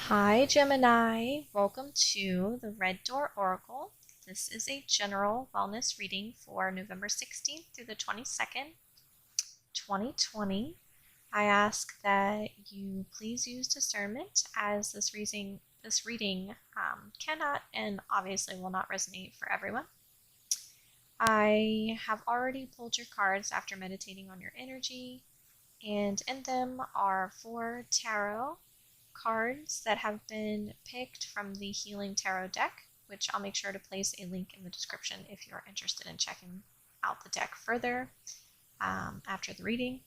Hi Gemini, welcome to the Red Door Oracle. This is a general wellness reading for November 16th through the 22nd, 2020. I ask that you please use discernment as this reading cannot and obviously will not resonate for everyone. I have already pulled your cards after meditating on your energy, and in them are 4 tarot cards that have been picked from the Healing Tarot deck, which I'll make sure to place a link in the description if you're interested in checking out the deck further after the reading.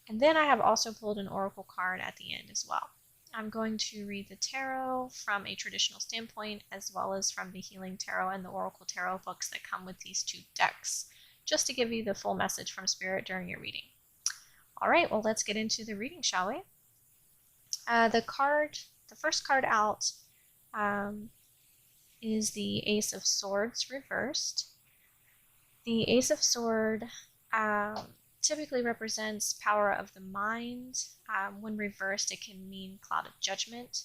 And then I have also pulled an oracle card at the end as well. I'm going to read the tarot from a traditional standpoint as well as from the Healing Tarot and the Oracle Tarot books that come with these 2 decks, just to give you the full message from Spirit during your reading. All right, well, let's get into the reading, shall we? The first card out is the Ace of Swords reversed. The Ace of Swords typically represents power of the mind. When reversed, it can mean cloud of judgment.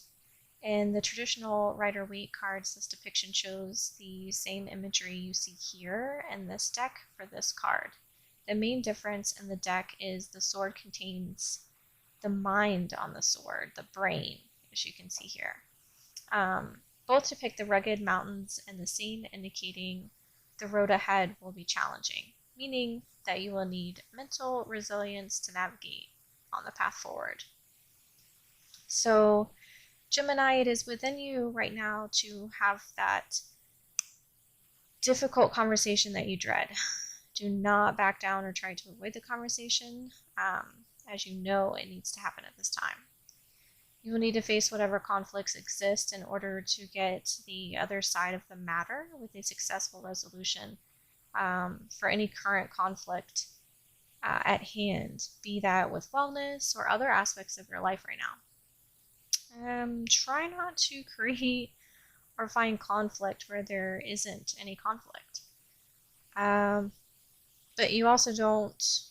In the traditional Rider-Waite cards, this depiction shows the same imagery you see here in this deck for this card. The main difference in the deck is the sword contains the mind on the sword, the brain, as you can see here. Both depict the rugged mountains and the scene, indicating the road ahead will be challenging, meaning that you will need mental resilience to navigate on the path forward. So, Gemini, it is within you right now to have that difficult conversation that you dread. Do not back down or try to avoid the conversation. As you know, it needs to happen at this time. You will need to face whatever conflicts exist in order to get the other side of the matter with a successful resolution for any current conflict at hand, be that with wellness or other aspects of your life right now. Try not to create or find conflict where there isn't any conflict. But you also don't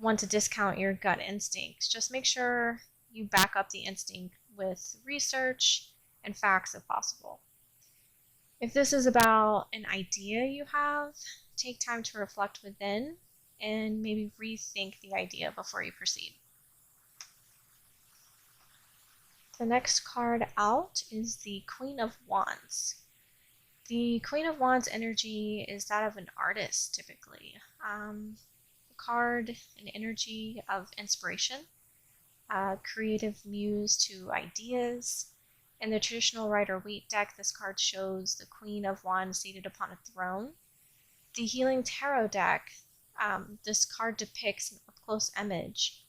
want to discount your gut instincts. Just make sure you back up the instinct with research and facts if possible. If this is about an idea you have, take time to reflect within and maybe rethink the idea before you proceed. The next card out is the Queen of Wands. The Queen of Wands energy is that of an artist, typically. Card and energy of inspiration, creative muse to ideas. In the traditional Rider-Waite deck, this card shows the Queen of Wands seated upon a throne. The Healing Tarot deck, this card depicts an up-close image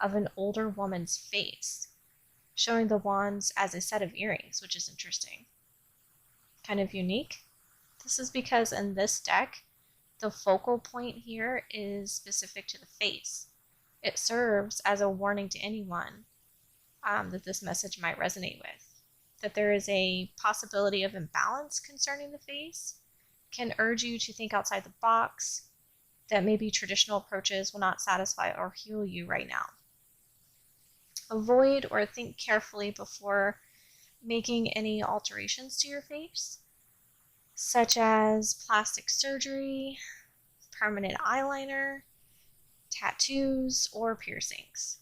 of an older woman's face, showing the wands as a set of earrings, which is interesting. Kind of unique. This is because in this deck, the focal point here is specific to the face. It serves as a warning to anyone that this message might resonate with. That there is a possibility of imbalance concerning the face can urge you to think outside the box, that maybe traditional approaches will not satisfy or heal you right now. Avoid or think carefully before making any alterations to your face, such as plastic surgery, permanent eyeliner, tattoos, or piercings.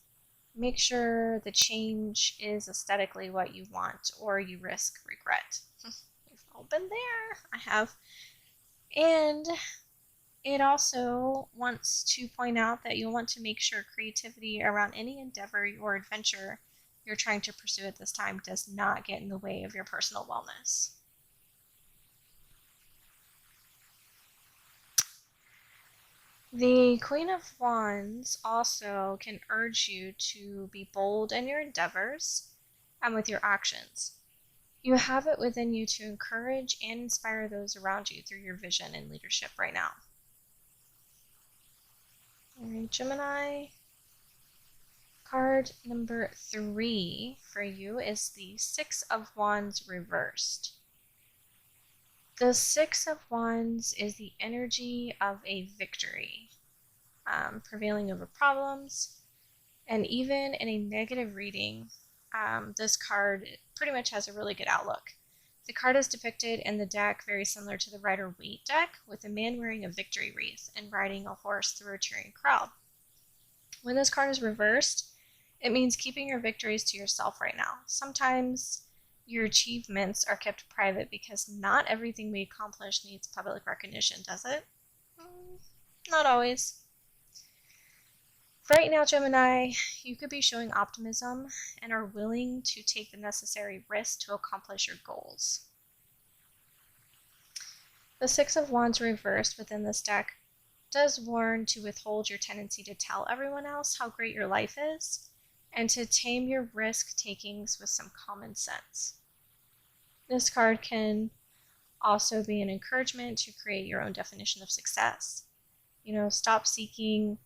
Make sure the change is aesthetically what you want, or you risk regret. We've all been there. I have. And it also wants to point out that you'll want to make sure creativity around any endeavor or adventure you're trying to pursue at this time does not get in the way of your personal wellness. The Queen of Wands also can urge you to be bold in your endeavors and with your actions. You have it within you to encourage and inspire those around you through your vision and leadership right now. All right, Gemini. Card number 3 for you is the 6 of Wands reversed. The 6 of Wands is the energy of a victory, prevailing over problems, and even in a negative reading, this card pretty much has a really good outlook. The card is depicted in the deck very similar to the Rider-Waite deck, with a man wearing a victory wreath and riding a horse through a cheering crowd. When this card is reversed, it means keeping your victories to yourself right now. Sometimes your achievements are kept private because not everything we accomplish needs public recognition, does it? Not always. Right now, Gemini, you could be showing optimism and are willing to take the necessary risk to accomplish your goals. The Six of Wands reversed within this deck does warn to withhold your tendency to tell everyone else how great your life is and to tame your risk takings with some common sense. This card can also be an encouragement to create your own definition of success. Stop seeking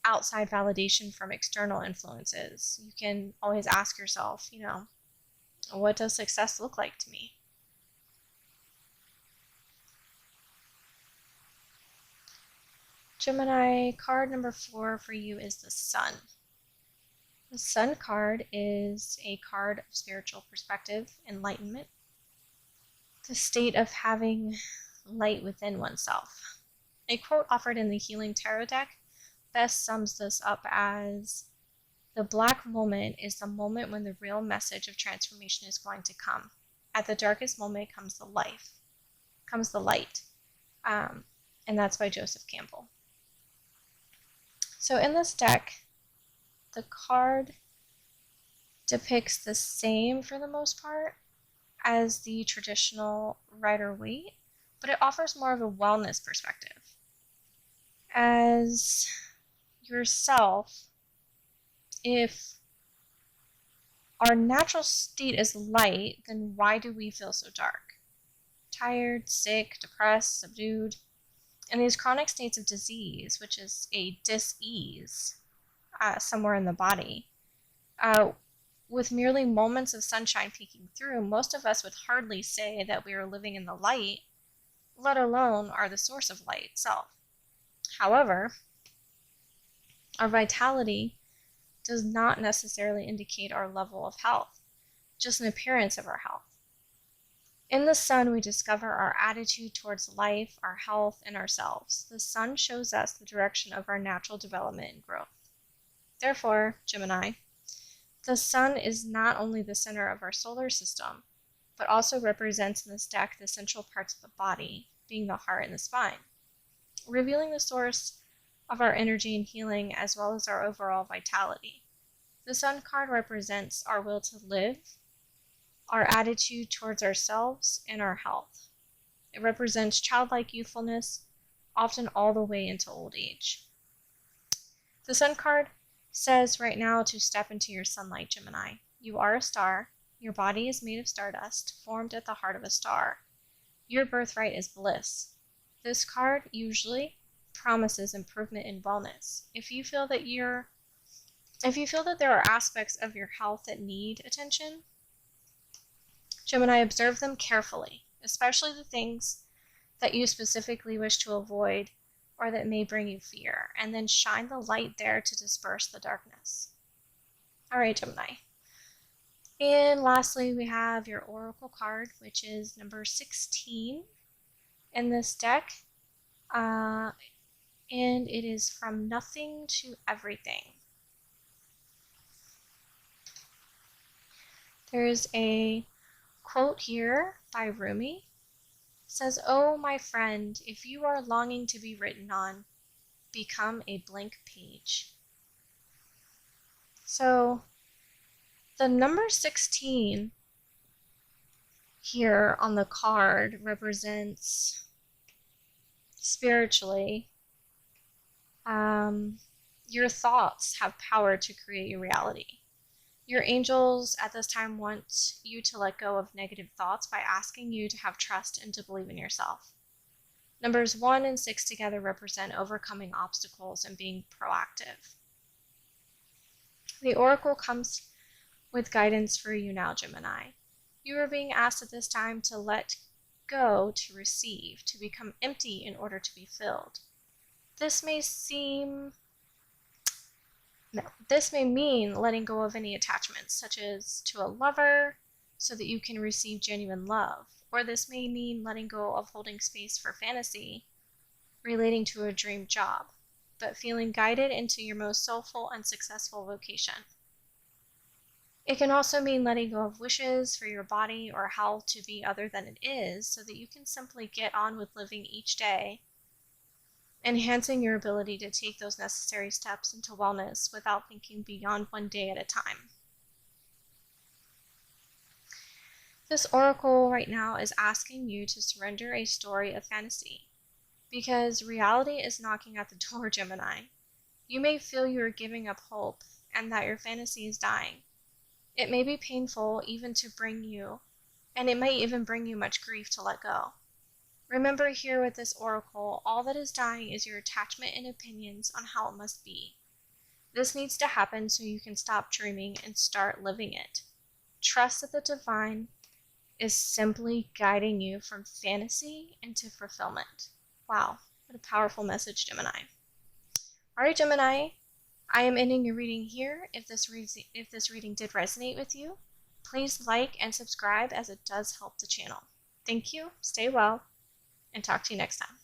outside validation from external influences. You can always ask yourself, what does success look like to me? Gemini, card number 4 for you is the Sun. The Sun card is a card of spiritual perspective, enlightenment, the state of having light within oneself. A quote offered in the Healing Tarot deck best sums this up as, "The black moment is the moment when the real message of transformation is going to come. At the darkest moment comes the light. And that's by Joseph Campbell. So in this deck, the card depicts the same for the most part as the traditional Rider-Waite, but it offers more of a wellness perspective. As yourself, if our natural state is light, then why do we feel so dark? Tired, sick, depressed, subdued. And these chronic states of disease, which is a dis-ease somewhere in the body, with merely moments of sunshine peeking through, most of us would hardly say that we are living in the light, let alone are the source of light itself. However, our vitality does not necessarily indicate our level of health, just an appearance of our health. In the Sun, we discover our attitude towards life, our health, and ourselves. The Sun shows us the direction of our natural development and growth. Therefore, Gemini, the Sun is not only the center of our solar system, but also represents in this deck the central parts of the body, being the heart and the spine, revealing the source of our energy and healing as well as our overall vitality. The Sun card represents our will to live, our attitude towards ourselves, and our health. It represents childlike youthfulness, often all the way into old age. The Sun card says right now to step into your sunlight, Gemini. You are a star. Your body is made of stardust, formed at the heart of a star. Your birthright is bliss. This card usually promises improvement in wellness. If you feel that there are aspects of your health that need attention, Gemini, observe them carefully, especially the things that you specifically wish to avoid or that may bring you fear, and then shine the light there to disperse the darkness. All right, Gemini. And lastly, we have your Oracle card, which is number 16 in this deck. And it is from nothing to everything. There's a quote here by Rumi. It says, "Oh, my friend, if you are longing to be written on, become a blank page." So the number 16 here on the card represents spiritually, your thoughts have power to create your reality. Your angels at this time want you to let go of negative thoughts by asking you to have trust and to believe in yourself. Numbers 1 and 6 together represent overcoming obstacles and being proactive. The Oracle comes with guidance for you now, Gemini. You are being asked at this time to let go, to receive, to become empty in order to be filled. This may seem Now, this may mean letting go of any attachments, such as to a lover, so that you can receive genuine love. Or this may mean letting go of holding space for fantasy relating to a dream job, but feeling guided into your most soulful and successful vocation. It can also mean letting go of wishes for your body or how to be other than it is, so that you can simply get on with living each day, enhancing your ability to take those necessary steps into wellness without thinking beyond one day at a time. This oracle right now is asking you to surrender a story of fantasy, because reality is knocking at the door, Gemini. You may feel you are giving up hope and that your fantasy is dying. It may be painful even to bring you, and it may even bring you much grief to let go. Remember here with this oracle, all that is dying is your attachment and opinions on how it must be. This needs to happen so you can stop dreaming and start living it. Trust that the divine is simply guiding you from fantasy into fulfillment. Wow, what a powerful message, Gemini. All right, Gemini, I am ending your reading here. If this reading did resonate with you, please like and subscribe, as it does help the channel. Thank you, stay well, and talk to you next time.